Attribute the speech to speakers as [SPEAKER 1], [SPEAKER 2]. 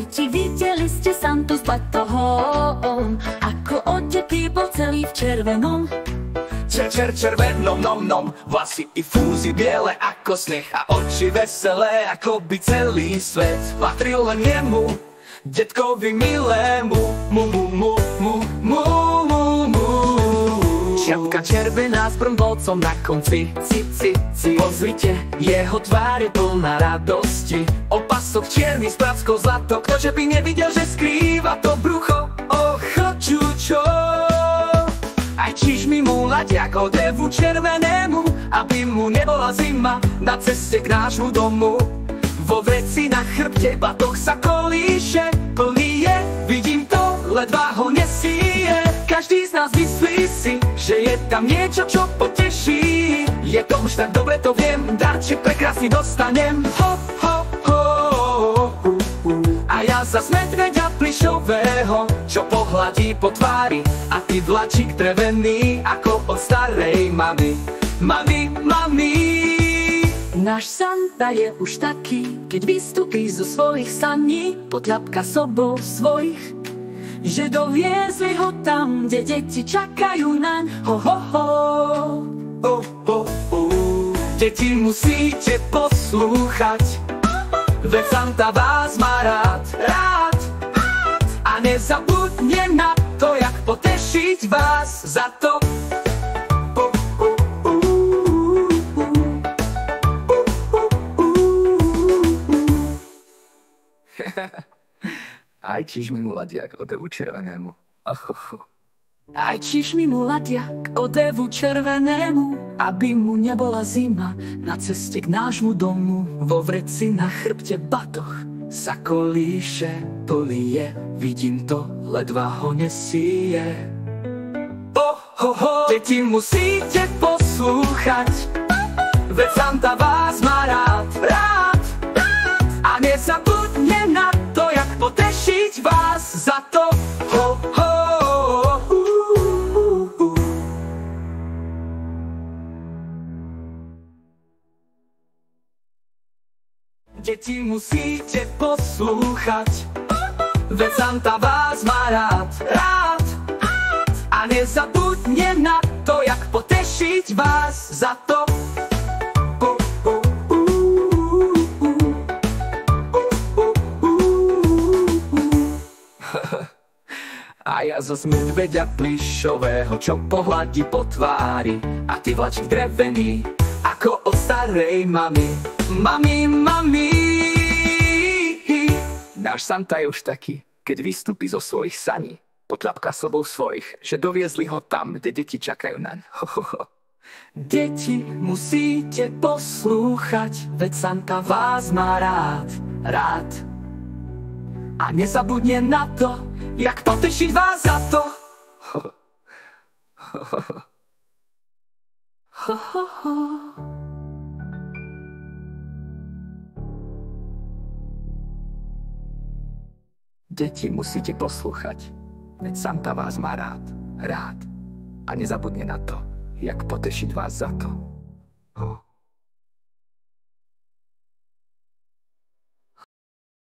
[SPEAKER 1] Deti, videli ste Santu s batohom, ako odetý bol celý v červenom.
[SPEAKER 2] Červenom, nom, vlasy i fúzy biele ako sneh a oči veselé, ako by celý svet patril len jemu, detkovi milému. Čiapka červená s brnbolcom na konci. Pozrite, jeho tvár je plná radosti. Opasok čierny s plackou zlato, ktože by nevidel, že skrýva to brucho. Čučo. Aj čižmy mu ladia k odevu červenému, aby mu nebola zima na ceste k nášmu domu. Vo vreci na chrbte batoh sa kolíše, plný je, vidím to, ledva ho nesíje. Každý z nás myslí si, že je tam niečo, čo poteší. Je to už tak dobre, to viem, darček prekrásny dostanem. A ja zas medveďa plyšového, čo pohladí po tvári, a ty vlačík drevený, ako od starej mamy. Mami.
[SPEAKER 1] Náš Santa je už taký, keď vystupí zo svojich saní, potľapka sobou svojich, že doviezli ho tam, kde deti čakajú naň.
[SPEAKER 2] Deti, musíte poslúchať, veď Santa vás má rád. A nezabudne na to, jak potešiť vás za to. Aj čižmy mu ladia k odevu červenému.
[SPEAKER 1] Aj čižmy mu ladia k odevu červenému, aby mu nebola zima na ceste k nášmu domu.
[SPEAKER 2] Vo vreci na chrbte batoh sa kolíše, plný je, vidím to, ledva ho nesíje. Deti, musíte poslúchať, veď Santa vás má rád. A nezabudne na to, jak potešiť vás za to. Deti, musíte poslúchať, veď Santa vás má rád. A nezabudne na to, jak potešiť vás za to. A ja zas medveďa plyšového, čo pohladí po tvári, a ty vlačík drevený, ako od starej mamy. Mami. Náš Santa je už taký, keď vystúpi zo svojich saní, potľapka sobou svojich, že doviezli ho tam, kde deti čakajú naň. Deti, musíte poslúchať, veď Santa vás má rád. A nezabudne na to, jak potešiť vás za to. Deti, musíte poslúchať, veď Santa vás má rád. A nezabudne na to, jak potešiť vás za to.